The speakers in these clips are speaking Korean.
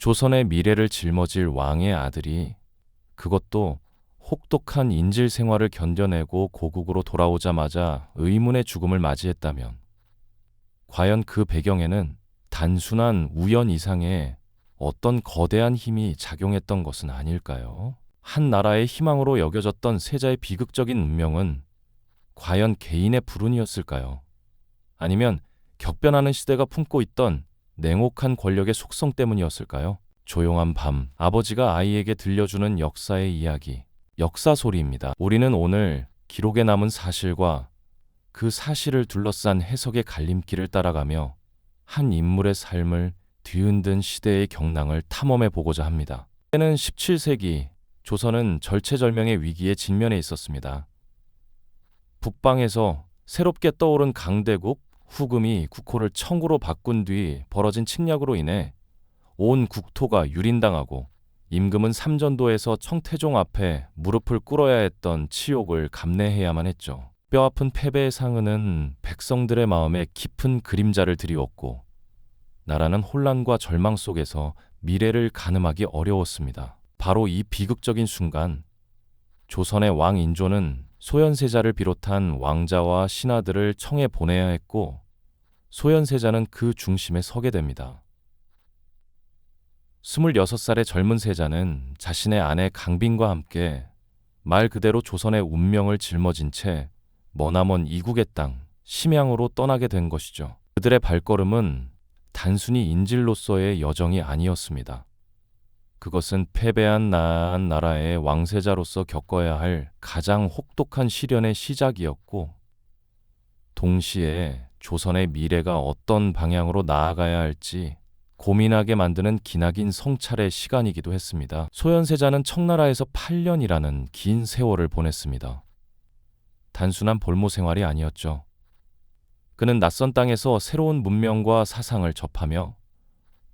조선의 미래를 짊어질 왕의 아들이, 그것도 혹독한 인질 생활을 견뎌내고 고국으로 돌아오자마자 의문의 죽음을 맞이했다면, 과연 그 배경에는 단순한 우연 이상의 어떤 거대한 힘이 작용했던 것은 아닐까요? 한 나라의 희망으로 여겨졌던 세자의 비극적인 운명은 과연 개인의 불운이었을까요? 아니면 격변하는 시대가 품고 있던 냉혹한 권력의 속성 때문이었을까요? 조용한 밤, 아버지가 아이에게 들려주는 역사의 이야기, 역사소리입니다. 우리는 오늘 기록에 남은 사실과 그 사실을 둘러싼 해석의 갈림길을 따라가며 한 인물의 삶을 뒤흔든 시대의 경랑을 탐험해 보고자 합니다. 때는 17세기, 조선은 절체절명의 위기에 직면해 있었습니다. 북방에서 새롭게 떠오른 강대국 후금이 국호를 청으로 바꾼 뒤 벌어진 침략으로 인해 온 국토가 유린당하고 임금은 삼전도에서 청태종 앞에 무릎을 꿇어야 했던 치욕을 감내해야만 했죠. 뼈아픈 패배의 상흔은 백성들의 마음에 깊은 그림자를 드리웠고 나라는 혼란과 절망 속에서 미래를 가늠하기 어려웠습니다. 바로 이 비극적인 순간, 조선의 왕 인조는 소현세자를 비롯한 왕자와 신하들을 청에 보내야 했고 소현세자는 그 중심에 서게 됩니다. 26살의 젊은 세자는 자신의 아내 강빈과 함께 말 그대로 조선의 운명을 짊어진 채 머나먼 이국의 땅, 심양으로 떠나게 된 것이죠. 그들의 발걸음은 단순히 인질로서의 여정이 아니었습니다. 그것은 패배한 나라의 왕세자로서 겪어야 할 가장 혹독한 시련의 시작이었고, 동시에 조선의 미래가 어떤 방향으로 나아가야 할지 고민하게 만드는 기나긴 성찰의 시간이기도 했습니다. 소현세자는 청나라에서 8년이라는 긴 세월을 보냈습니다. 단순한 볼모 생활이 아니었죠. 그는 낯선 땅에서 새로운 문명과 사상을 접하며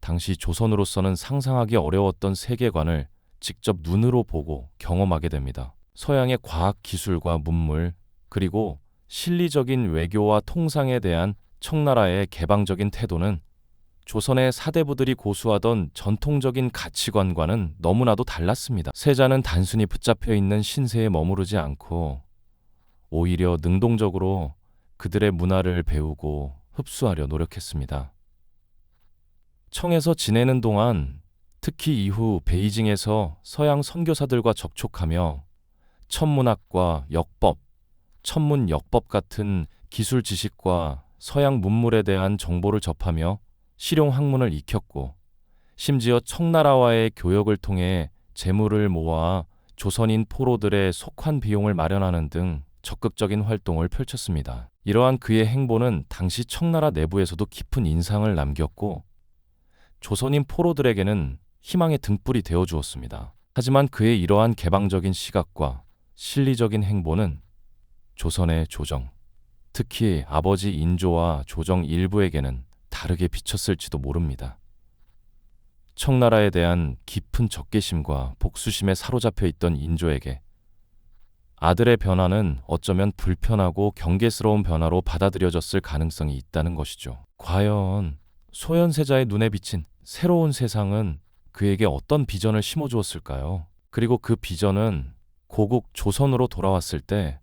당시 조선으로서는 상상하기 어려웠던 세계관을 직접 눈으로 보고 경험하게 됩니다. 서양의 과학 기술과 문물, 그리고 실리적인 외교와 통상에 대한 청나라의 개방적인 태도는 조선의 사대부들이 고수하던 전통적인 가치관과는 너무나도 달랐습니다. 세자는 단순히 붙잡혀 있는 신세에 머무르지 않고 오히려 능동적으로 그들의 문화를 배우고 흡수하려 노력했습니다. 청에서 지내는 동안, 특히 이후 베이징에서 서양 선교사들과 접촉하며 천문학과 역법, 천문역법 같은 기술 지식과 서양 문물에 대한 정보를 접하며 실용학문을 익혔고, 심지어 청나라와의 교역을 통해 재물을 모아 조선인 포로들의 속환 비용을 마련하는 등 적극적인 활동을 펼쳤습니다. 이러한 그의 행보는 당시 청나라 내부에서도 깊은 인상을 남겼고 조선인 포로들에게는 희망의 등불이 되어주었습니다. 하지만 그의 이러한 개방적인 시각과 실리적인 행보는 조선의 조정, 특히 아버지 인조와 조정 일부에게는 다르게 비쳤을지도 모릅니다. 청나라에 대한 깊은 적개심과 복수심에 사로잡혀 있던 인조에게 아들의 변화는 어쩌면 불편하고 경계스러운 변화로 받아들여졌을 가능성이 있다는 것이죠. 과연 소현세자의 눈에 비친 새로운 세상은 그에게 어떤 비전을 심어주었을까요? 그리고 그 비전은 고국 조선으로 돌아왔을 때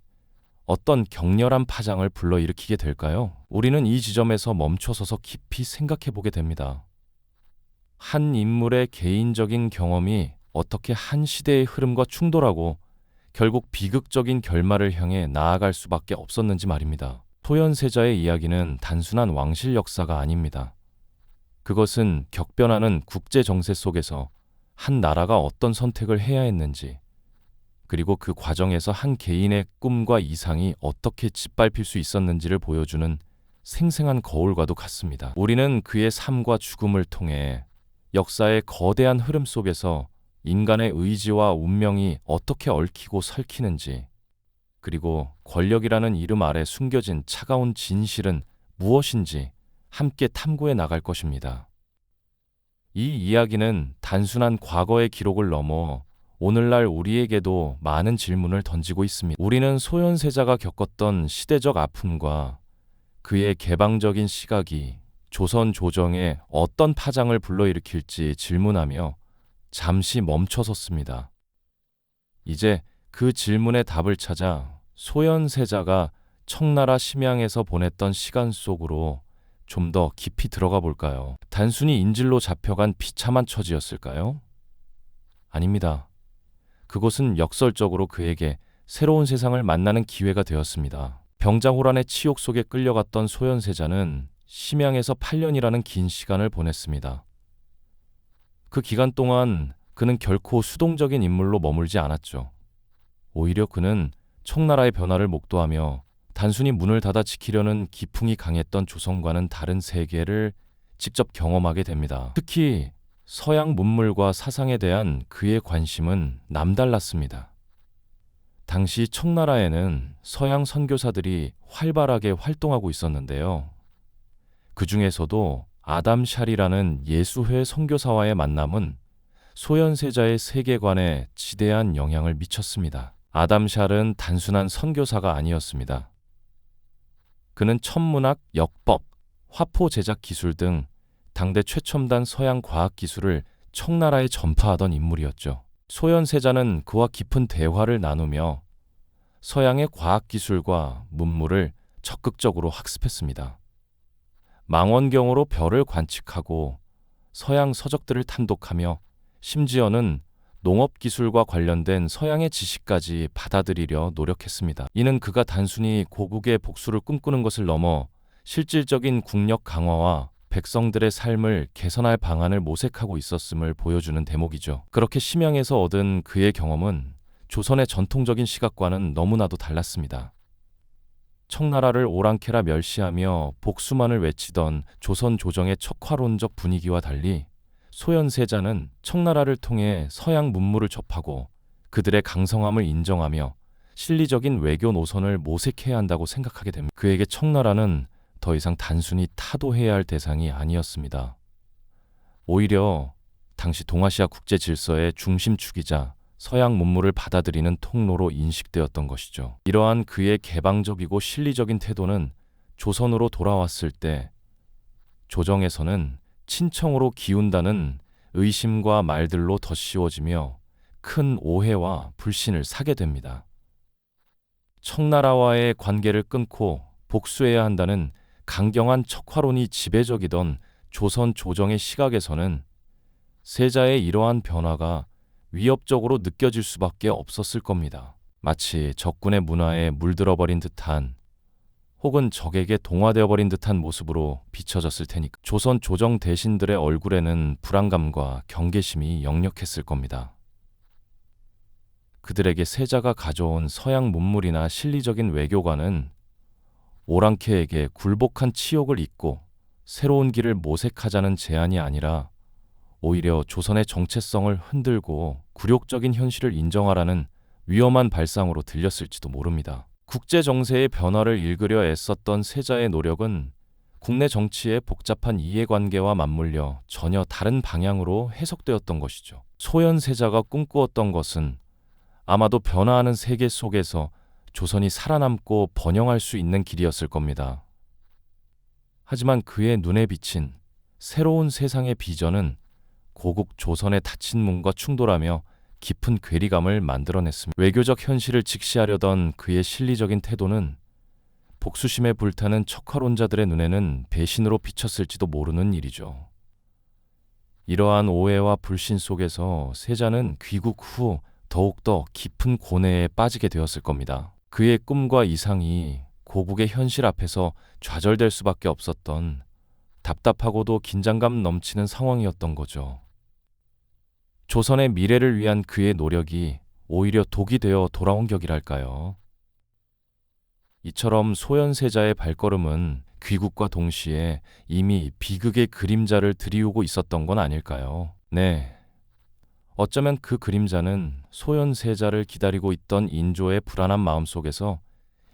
어떤 격렬한 파장을 불러일으키게 될까요? 우리는 이 지점에서 멈춰서서 깊이 생각해 보게 됩니다. 한 인물의 개인적인 경험이 어떻게 한 시대의 흐름과 충돌하고 결국 비극적인 결말을 향해 나아갈 수밖에 없었는지 말입니다. 소현세자의 이야기는 단순한 왕실 역사가 아닙니다. 그것은 격변하는 국제 정세 속에서 한 나라가 어떤 선택을 해야 했는지, 그리고 그 과정에서 한 개인의 꿈과 이상이 어떻게 짓밟힐 수 있었는지를 보여주는 생생한 거울과도 같습니다. 우리는 그의 삶과 죽음을 통해 역사의 거대한 흐름 속에서 인간의 의지와 운명이 어떻게 얽히고 설키는지, 그리고 권력이라는 이름 아래 숨겨진 차가운 진실은 무엇인지 함께 탐구해 나갈 것입니다. 이 이야기는 단순한 과거의 기록을 넘어 오늘날 우리에게도 많은 질문을 던지고 있습니다. 우리는 소현세자가 겪었던 시대적 아픔과 그의 개방적인 시각이 조선 조정에 어떤 파장을 불러일으킬지 질문하며 잠시 멈춰섰습니다. 이제 그 질문의 답을 찾아 소현세자가 청나라 심양에서 보냈던 시간 속으로 좀 더 깊이 들어가 볼까요? 단순히 인질로 잡혀간 비참한 처지였을까요? 아닙니다. 그곳은 역설적으로 그에게 새로운 세상을 만나는 기회가 되었습니다. 병자호란의 치욕 속에 끌려갔던 소현세자는 심양에서 8년이라는 긴 시간을 보냈습니다. 그 기간 동안 그는 결코 수동적인 인물로 머물지 않았죠. 오히려 그는 청나라의 변화를 목도하며 단순히 문을 닫아 지키려는 기풍이 강했던 조선과는 다른 세계를 직접 경험하게 됩니다. 특히 서양 문물과 사상에 대한 그의 관심은 남달랐습니다. 당시 청나라에는 서양 선교사들이 활발하게 활동하고 있었는데요. 그 중에서도 아담 샬이라는 예수회 선교사와의 만남은 소현세자의 세계관에 지대한 영향을 미쳤습니다. 아담 샬은 단순한 선교사가 아니었습니다. 그는 천문학, 역법, 화포 제작 기술 등 당대 최첨단 서양 과학 기술을 청나라에 전파하던 인물이었죠. 소현세자는 그와 깊은 대화를 나누며 서양의 과학 기술과 문물을 적극적으로 학습했습니다. 망원경으로 별을 관측하고 서양 서적들을 탐독하며 심지어는 농업 기술과 관련된 서양의 지식까지 받아들이려 노력했습니다. 이는 그가 단순히 고국의 복수를 꿈꾸는 것을 넘어 실질적인 국력 강화와 백성들의 삶을 개선할 방안을 모색하고 있었음을 보여주는 대목이죠. 그렇게 심양에서 얻은 그의 경험은 조선의 전통적인 시각과는 너무나도 달랐습니다. 청나라를 오랑캐라 멸시하며 복수만을 외치던 조선 조정의 척화론적 분위기와 달리 소현세자는 청나라를 통해 서양 문물을 접하고 그들의 강성함을 인정하며 실리적인 외교 노선을 모색해야 한다고 생각하게 됩니다. 그에게 청나라는 더 이상 단순히 타도해야 할 대상이 아니었습니다. 오히려 당시 동아시아 국제 질서의 중심축이자 서양 문물을 받아들이는 통로로 인식되었던 것이죠. 이러한 그의 개방적이고 실리적인 태도는 조선으로 돌아왔을 때 조정에서는 친청으로 기운다는 의심과 말들로 덧씌워지며 큰 오해와 불신을 사게 됩니다. 청나라와의 관계를 끊고 복수해야 한다는 강경한 척화론이 지배적이던 조선 조정의 시각에서는 세자의 이러한 변화가 위협적으로 느껴질 수밖에 없었을 겁니다. 마치 적군의 문화에 물들어버린 듯한 혹은 적에게 동화되어버린 듯한 모습으로 비춰졌을 테니까 조선 조정 대신들의 얼굴에는 불안감과 경계심이 역력했을 겁니다. 그들에게 세자가 가져온 서양 문물이나 실리적인 외교관은 오랑캐에게 굴복한 치욕을 잊고 새로운 길을 모색하자는 제안이 아니라 오히려 조선의 정체성을 흔들고 굴욕적인 현실을 인정하라는 위험한 발상으로 들렸을지도 모릅니다. 국제 정세의 변화를 읽으려 애썼던 세자의 노력은 국내 정치의 복잡한 이해관계와 맞물려 전혀 다른 방향으로 해석되었던 것이죠. 소현세자가 꿈꾸었던 것은 아마도 변화하는 세계 속에서 조선이 살아남고 번영할 수 있는 길이었을 겁니다. 하지만 그의 눈에 비친 새로운 세상의 비전은 고국 조선의 닫힌 문과 충돌하며 깊은 괴리감을 만들어냈습니다. 외교적 현실을 직시하려던 그의 실리적인 태도는 복수심에 불타는 척화론자들의 눈에는 배신으로 비쳤을지도 모르는 일이죠. 이러한 오해와 불신 속에서 세자는 귀국 후 더욱더 깊은 고뇌에 빠지게 되었을 겁니다. 그의 꿈과 이상이 고국의 현실 앞에서 좌절될 수밖에 없었던 답답하고도 긴장감 넘치는 상황이었던 거죠. 조선의 미래를 위한 그의 노력이 오히려 독이 되어 돌아온 격이랄까요. 이처럼 소현세자의 발걸음은 귀국과 동시에 이미 비극의 그림자를 드리우고 있었던 건 아닐까요? 네. 어쩌면 그 그림자는 소현세자를 기다리고 있던 인조의 불안한 마음 속에서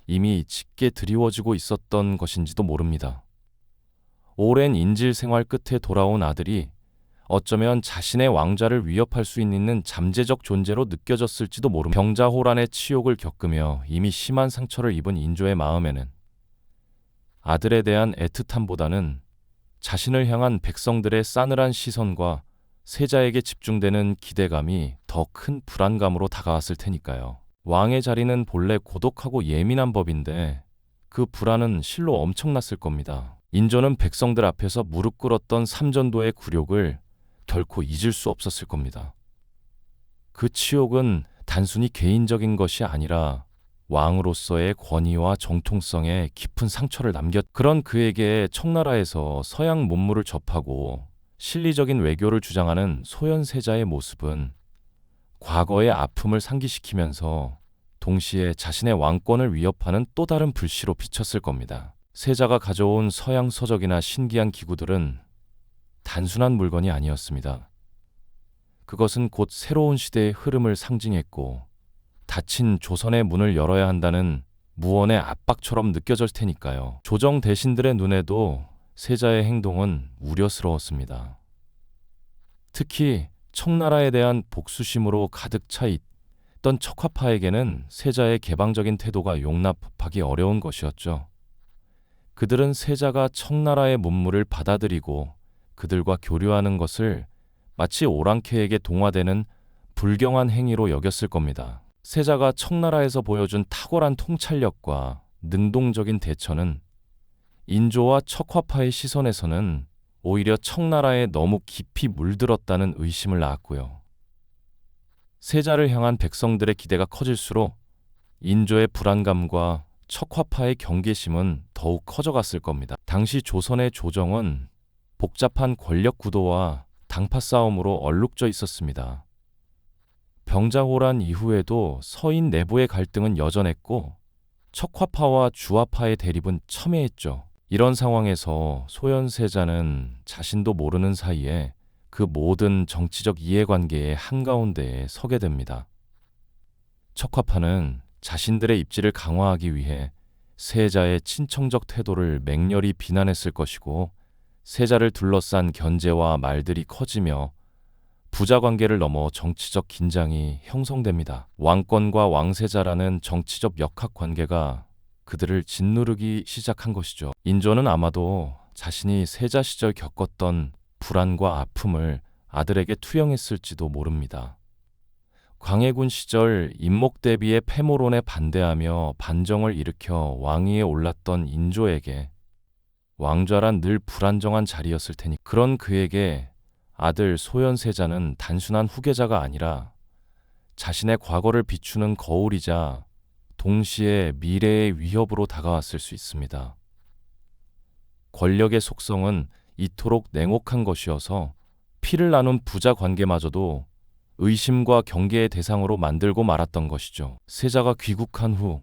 이미 짙게 드리워지고 있었던 것인지도 모릅니다. 오랜 인질 생활 끝에 돌아온 아들이 어쩌면 자신의 왕좌를 위협할 수 있는 잠재적 존재로 느껴졌을지도 모릅니다. 병자호란의 치욕을 겪으며 이미 심한 상처를 입은 인조의 마음에는 아들에 대한 애틋함보다는 자신을 향한 백성들의 싸늘한 시선과 세자에게 집중되는 기대감이 더 큰 불안감으로 다가왔을 테니까요. 왕의 자리는 본래 고독하고 예민한 법인데 그 불안은 실로 엄청났을 겁니다. 인조는 백성들 앞에서 무릎 꿇었던 삼전도의 굴욕을 결코 잊을 수 없었을 겁니다. 그 치욕은 단순히 개인적인 것이 아니라 왕으로서의 권위와 정통성에 깊은 상처를 그런 그에게 청나라에서 서양 문물을 접하고 실리적인 외교를 주장하는 소현세자의 모습은 과거의 아픔을 상기시키면서 동시에 자신의 왕권을 위협하는 또 다른 불씨로 비쳤을 겁니다. 세자가 가져온 서양 서적이나 신기한 기구들은 단순한 물건이 아니었습니다. 그것은 곧 새로운 시대의 흐름을 상징했고 닫힌 조선의 문을 열어야 한다는 무언의 압박처럼 느껴질 테니까요. 조정 대신들의 눈에도 세자의 행동은 우려스러웠습니다. 특히 청나라에 대한 복수심으로 가득 차 있던 척화파에게는 세자의 개방적인 태도가 용납하기 어려운 것이었죠. 그들은 세자가 청나라의 문물을 받아들이고 그들과 교류하는 것을 마치 오랑캐에게 동화되는 불경한 행위로 여겼을 겁니다. 세자가 청나라에서 보여준 탁월한 통찰력과 능동적인 대처는 인조와 척화파의 시선에서는 오히려 청나라에 너무 깊이 물들었다는 의심을 낳았고요. 세자를 향한 백성들의 기대가 커질수록 인조의 불안감과 척화파의 경계심은 더욱 커져갔을 겁니다. 당시 조선의 조정은 복잡한 권력 구도와 당파 싸움으로 얼룩져 있었습니다. 병자호란 이후에도 서인 내부의 갈등은 여전했고 척화파와 주화파의 대립은 첨예했죠. 이런 상황에서 소현세자는 자신도 모르는 사이에 그 모든 정치적 이해관계의 한가운데에 서게 됩니다. 척화파는 자신들의 입지를 강화하기 위해 세자의 친청적 태도를 맹렬히 비난했을 것이고 세자를 둘러싼 견제와 말들이 커지며 부자 관계를 넘어 정치적 긴장이 형성됩니다. 왕권과 왕세자라는 정치적 역학 관계가 그들을 짓누르기 시작한 것이죠. 인조는 아마도 자신이 세자 시절 겪었던 불안과 아픔을 아들에게 투영했을지도 모릅니다. 광해군 시절 인목대비의 패모론에 반대하며 반정을 일으켜 왕위에 올랐던 인조에게 왕좌란 늘 불안정한 자리였을 테니 그런 그에게 아들 소현세자는 단순한 후계자가 아니라 자신의 과거를 비추는 거울이자 동시에 미래의 위협으로 다가왔을 수 있습니다. 권력의 속성은 이토록 냉혹한 것이어서 피를 나눈 부자 관계마저도 의심과 경계의 대상으로 만들고 말았던 것이죠. 세자가 귀국한 후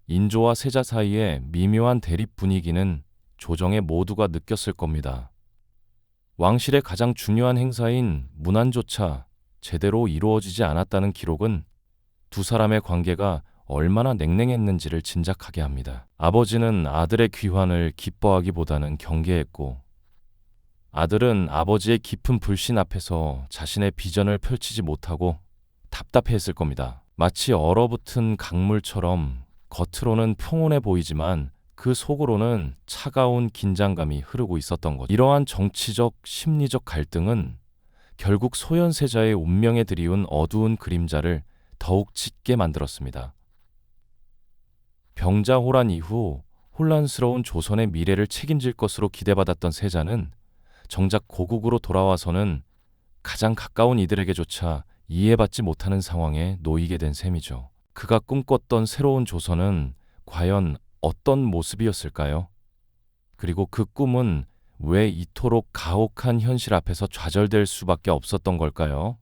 인조와 세자 사이의 미묘한 대립 분위기는 조정에 모두가 느꼈을 겁니다. 왕실의 가장 중요한 행사인 문안조차 제대로 이루어지지 않았다는 기록은 두 사람의 관계가 얼마나 냉랭했는지를 짐작하게 합니다. 아버지는 아들의 귀환을 기뻐하기보다는 경계했고 아들은 아버지의 깊은 불신 앞에서 자신의 비전을 펼치지 못하고 답답해했을 겁니다. 마치 얼어붙은 강물처럼 겉으로는 평온해 보이지만 그 속으로는 차가운 긴장감이 흐르고 있었던 것. 이러한 정치적, 심리적 갈등은 결국 소현세자의 운명에 들이운 어두운 그림자를 더욱 짙게 만들었습니다. 병자호란 이후 혼란스러운 조선의 미래를 책임질 것으로 기대받았던 세자는 정작 고국으로 돌아와서는 가장 가까운 이들에게조차 이해받지 못하는 상황에 놓이게 된 셈이죠. 그가 꿈꿨던 새로운 조선은 과연 어떤 모습이었을까요? 그리고 그 꿈은 왜 이토록 가혹한 현실 앞에서 좌절될 수밖에 없었던 걸까요?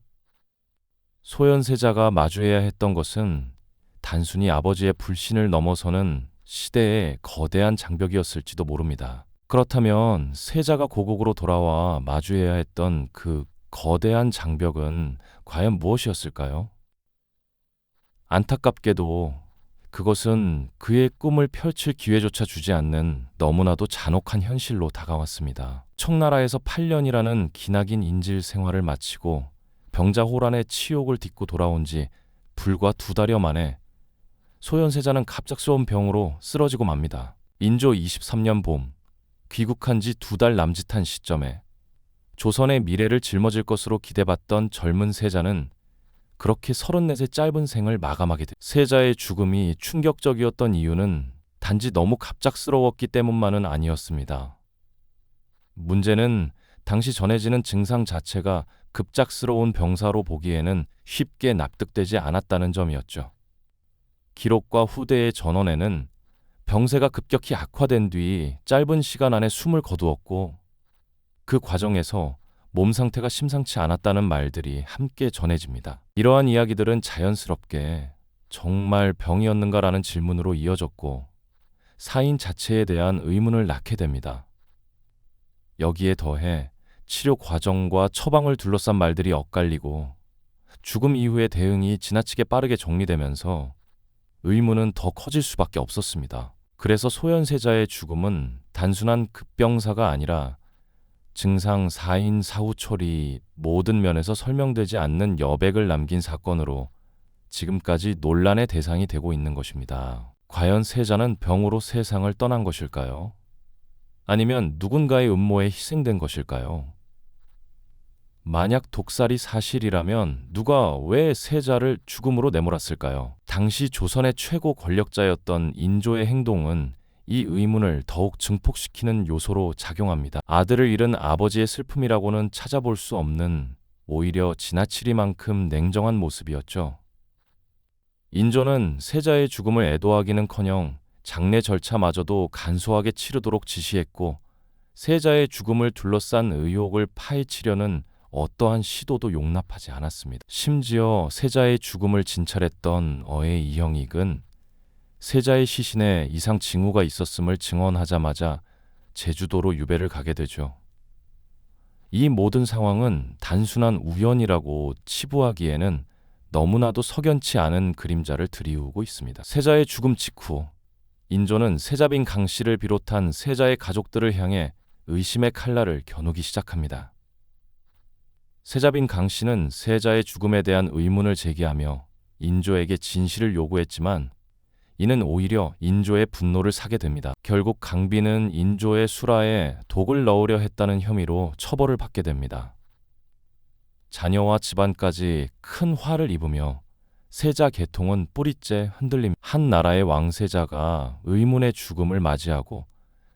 소현세자가 마주해야 했던 것은 단순히 아버지의 불신을 넘어서는 시대의 거대한 장벽이었을지도 모릅니다. 그렇다면 세자가 고국으로 돌아와 마주해야 했던 그 거대한 장벽은 과연 무엇이었을까요? 안타깝게도 그것은 그의 꿈을 펼칠 기회조차 주지 않는 너무나도 잔혹한 현실로 다가왔습니다. 청나라에서 8년이라는 기나긴 인질 생활을 마치고 병자호란의 치욕을 딛고 돌아온 지 불과 2달여 만에 소현세자는 갑작스러운 병으로 쓰러지고 맙니다. 인조 23년 봄, 귀국한 지 2달 남짓한 시점에 조선의 미래를 짊어질 것으로 기대받던 젊은 세자는 그렇게 34의 짧은 생을 마감하게 돼. 세자의 죽음이 충격적이었던 이유는 단지 너무 갑작스러웠기 때문만은 아니었습니다. 문제는 당시 전해지는 증상 자체가 급작스러운 병사로 보기에는 쉽게 납득되지 않았다는 점이었죠. 기록과 후대의 전원에는 병세가 급격히 악화된 뒤 짧은 시간 안에 숨을 거두었고 그 과정에서 몸 상태가 심상치 않았다는 말들이 함께 전해집니다. 이러한 이야기들은 자연스럽게 정말 병이었는가라는 질문으로 이어졌고 사인 자체에 대한 의문을 낳게 됩니다. 여기에 더해 치료 과정과 처방을 둘러싼 말들이 엇갈리고 죽음 이후의 대응이 지나치게 빠르게 정리되면서 의문은 더 커질 수밖에 없었습니다. 그래서 소현세자의 죽음은 단순한 급병사가 아니라 증상 사인 사후 처리 모든 면에서 설명되지 않는 여백을 남긴 사건으로 지금까지 논란의 대상이 되고 있는 것입니다. 과연 세자는 병으로 세상을 떠난 것일까요? 아니면 누군가의 음모에 희생된 것일까요? 만약 독살이 사실이라면 누가 왜 세자를 죽음으로 내몰았을까요? 당시 조선의 최고 권력자였던 인조의 행동은 이 의문을 더욱 증폭시키는 요소로 작용합니다. 아들을 잃은 아버지의 슬픔이라고는 찾아볼 수 없는 오히려 지나치리만큼 냉정한 모습이었죠. 인조는 세자의 죽음을 애도하기는커녕 장례 절차마저도 간소하게 치르도록 지시했고 세자의 죽음을 둘러싼 의혹을 파헤치려는 어떠한 시도도 용납하지 않았습니다. 심지어 세자의 죽음을 진찰했던 어의 이형익은 세자의 시신에 이상 징후가 있었음을 증언하자마자 제주도로 유배를 가게 되죠. 이 모든 상황은 단순한 우연이라고 치부하기에는 너무나도 석연치 않은 그림자를 드리우고 있습니다. 세자의 죽음 직후 인조는 세자빈 강씨를 비롯한 세자의 가족들을 향해 의심의 칼날을 겨누기 시작합니다. 세자빈 강씨는 세자의 죽음에 대한 의문을 제기하며 인조에게 진실을 요구했지만 이는 오히려 인조의 분노를 사게 됩니다. 결국 강빈은 인조의 수라에 독을 넣으려 했다는 혐의로 처벌을 받게 됩니다. 자녀와 집안까지 큰 화를 입으며 세자 계통은 뿌리째 흔들림. 한 나라의 왕세자가 의문의 죽음을 맞이하고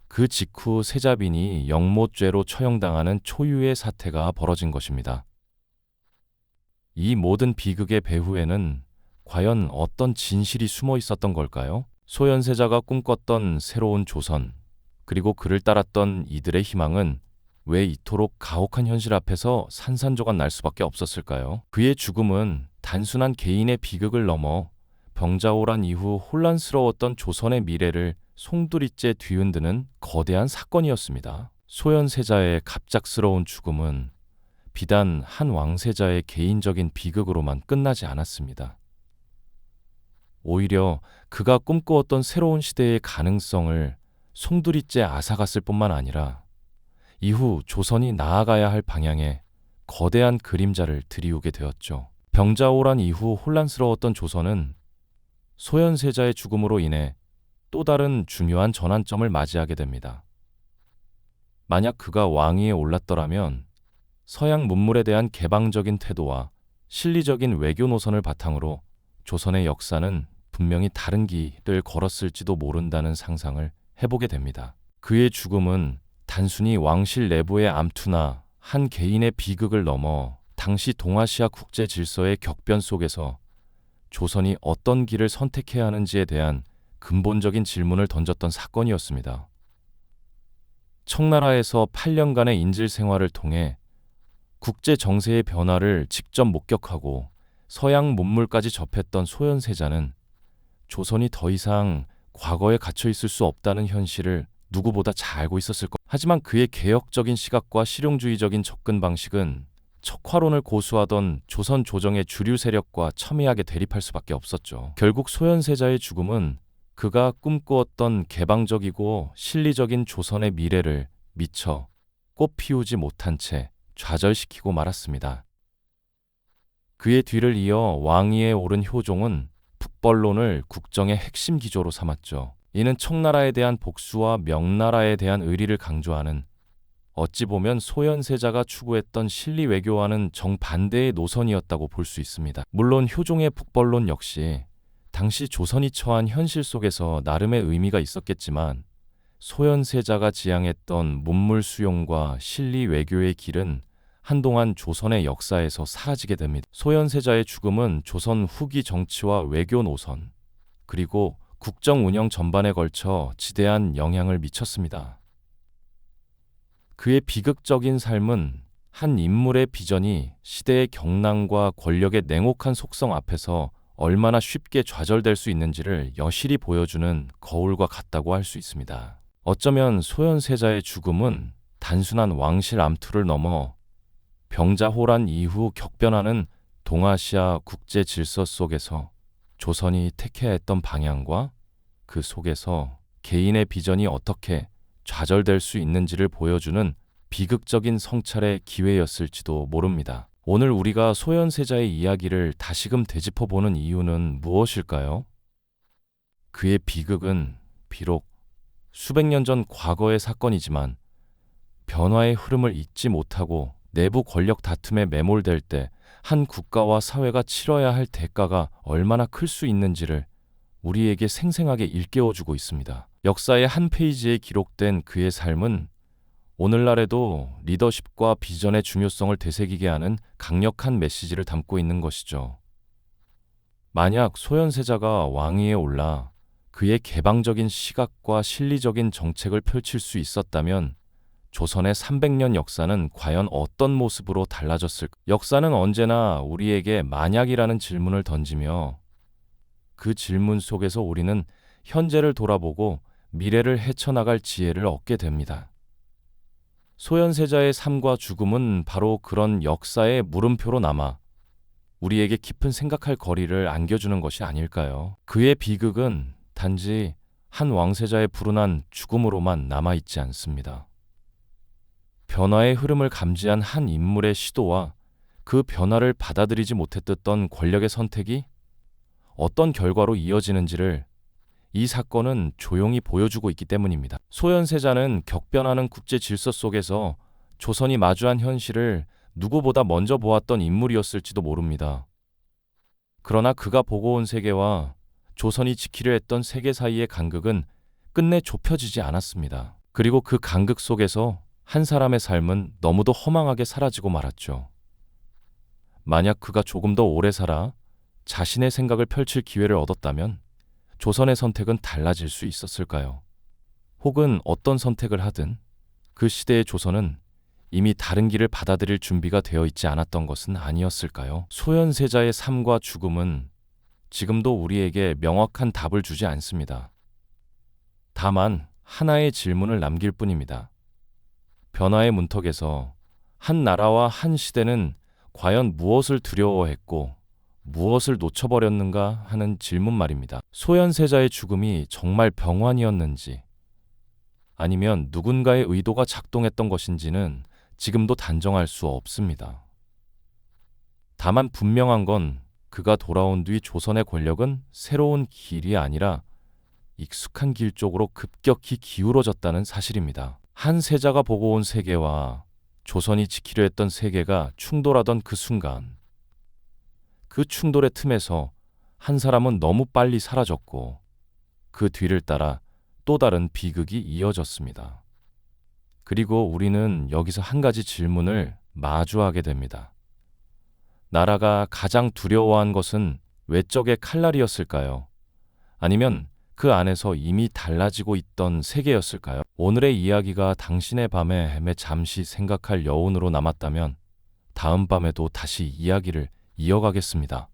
그 직후 세자빈이 영모죄로 처형당하는 초유의 사태가 벌어진 것입니다. 이 모든 비극의 배후에는 과연 어떤 진실이 숨어 있었던 걸까요? 소현세자가 꿈꿨던 새로운 조선, 그리고 그를 따랐던 이들의 희망은 왜 이토록 가혹한 현실 앞에서 산산조각 날 수밖에 없었을까요? 그의 죽음은 단순한 개인의 비극을 넘어 병자호란 이후 혼란스러웠던 조선의 미래를 송두리째 뒤흔드는 거대한 사건이었습니다. 소현세자의 갑작스러운 죽음은 비단 한 왕세자의 개인적인 비극으로만 끝나지 않았습니다. 오히려 그가 꿈꾸었던 새로운 시대의 가능성을 송두리째 앗아갔을 뿐만 아니라 이후 조선이 나아가야 할 방향에 거대한 그림자를 드리우게 되었죠. 병자호란 이후 혼란스러웠던 조선은 소현세자의 죽음으로 인해 또 다른 중요한 전환점을 맞이하게 됩니다. 만약 그가 왕위에 올랐더라면 서양 문물에 대한 개방적인 태도와 실리적인 외교 노선을 바탕으로 조선의 역사는 분명히 다른 길을 걸었을지도 모른다는 상상을 해보게 됩니다. 그의 죽음은 단순히 왕실 내부의 암투나 한 개인의 비극을 넘어 당시 동아시아 국제 질서의 격변 속에서 조선이 어떤 길을 선택해야 하는지에 대한 근본적인 질문을 던졌던 사건이었습니다. 청나라에서 8년간의 인질 생활을 통해 국제 정세의 변화를 직접 목격하고 서양 문물까지 접했던 소현세자는 조선이 더 이상 과거에 갇혀 있을 수 없다는 현실을 누구보다 잘 알고 있었을 것. 하지만 그의 개혁적인 시각과 실용주의적인 접근 방식은 척화론을 고수하던 조선 조정의 주류 세력과 첨예하게 대립할 수밖에 없었죠. 결국 소현세자의 죽음은 그가 꿈꾸었던 개방적이고 실리적인 조선의 미래를 미처 꽃 피우지 못한 채 좌절시키고 말았습니다. 그의 뒤를 이어 왕위에 오른 효종은 북벌론을 국정의 핵심 기조로 삼았죠. 이는 청나라에 대한 복수와 명나라에 대한 의리를 강조하는, 어찌 보면 소현세자가 추구했던 실리 외교와는 정반대의 노선이었다고 볼 수 있습니다. 물론 효종의 북벌론 역시 당시 조선이 처한 현실 속에서 나름의 의미가 있었겠지만, 소현세자가 지향했던 문물 수용과 실리 외교의 길은 한동안 조선의 역사에서 사라지게 됩니다. 소현세자의 죽음은 조선 후기 정치와 외교 노선, 그리고 국정 운영 전반에 걸쳐 지대한 영향을 미쳤습니다. 그의 비극적인 삶은 한 인물의 비전이 시대의 경랑과 권력의 냉혹한 속성 앞에서 얼마나 쉽게 좌절될 수 있는지를 여실히 보여주는 거울과 같다고 할 수 있습니다. 어쩌면 소현세자의 죽음은 단순한 왕실 암투를 넘어 병자호란 이후 격변하는 동아시아 국제 질서 속에서 조선이 택해야 했던 방향과 그 속에서 개인의 비전이 어떻게 좌절될 수 있는지를 보여주는 비극적인 성찰의 기회였을지도 모릅니다. 오늘 우리가 소현세자의 이야기를 다시금 되짚어보는 이유는 무엇일까요? 그의 비극은 비록 수백 년 전 과거의 사건이지만, 변화의 흐름을 잊지 못하고 내부 권력 다툼에 매몰될 때 한 국가와 사회가 치러야 할 대가가 얼마나 클 수 있는지를 우리에게 생생하게 일깨워주고 있습니다. 역사의 한 페이지에 기록된 그의 삶은 오늘날에도 리더십과 비전의 중요성을 되새기게 하는 강력한 메시지를 담고 있는 것이죠. 만약 소현세자가 왕위에 올라 그의 개방적인 시각과 실리적인 정책을 펼칠 수 있었다면, 조선의 300년 역사는 과연 어떤 모습으로 달라졌을까? 역사는 언제나 우리에게 만약이라는 질문을 던지며, 그 질문 속에서 우리는 현재를 돌아보고 미래를 헤쳐나갈 지혜를 얻게 됩니다. 소현세자의 삶과 죽음은 바로 그런 역사의 물음표로 남아 우리에게 깊은 생각할 거리를 안겨주는 것이 아닐까요? 그의 비극은 단지 한 왕세자의 불운한 죽음으로만 남아있지 않습니다. 변화의 흐름을 감지한 한 인물의 시도와 그 변화를 받아들이지 못했던 권력의 선택이 어떤 결과로 이어지는지를 이 사건은 조용히 보여주고 있기 때문입니다. 소현세자는 격변하는 국제 질서 속에서 조선이 마주한 현실을 누구보다 먼저 보았던 인물이었을지도 모릅니다. 그러나 그가 보고 온 세계와 조선이 지키려 했던 세계 사이의 간극은 끝내 좁혀지지 않았습니다. 그리고 그 간극 속에서 한 사람의 삶은 너무도 허망하게 사라지고 말았죠. 만약 그가 조금 더 오래 살아 자신의 생각을 펼칠 기회를 얻었다면 조선의 선택은 달라질 수 있었을까요? 혹은 어떤 선택을 하든 그 시대의 조선은 이미 다른 길을 받아들일 준비가 되어 있지 않았던 것은 아니었을까요? 소현세자의 삶과 죽음은 지금도 우리에게 명확한 답을 주지 않습니다. 다만 하나의 질문을 남길 뿐입니다. 변화의 문턱에서 한 나라와 한 시대는 과연 무엇을 두려워했고 무엇을 놓쳐버렸는가 하는 질문 말입니다. 소현세자의 죽음이 정말 병환이었는지, 아니면 누군가의 의도가 작동했던 것인지는 지금도 단정할 수 없습니다. 다만 분명한 건 그가 돌아온 뒤 조선의 권력은 새로운 길이 아니라 익숙한 길 쪽으로 급격히 기울어졌다는 사실입니다. 한 세자가 보고 온 세계와 조선이 지키려 했던 세계가 충돌하던 그 순간, 그 충돌의 틈에서 한 사람은 너무 빨리 사라졌고 그 뒤를 따라 또 다른 비극이 이어졌습니다. 그리고 우리는 여기서 한 가지 질문을 마주하게 됩니다. 나라가 가장 두려워한 것은 외적의 칼날이었을까요? 아니면 그 안에서 이미 달라지고 있던 세계였을까요? 오늘의 이야기가 당신의 밤에 잠시 생각할 여운으로 남았다면 다음 밤에도 다시 이야기를 이어가겠습니다.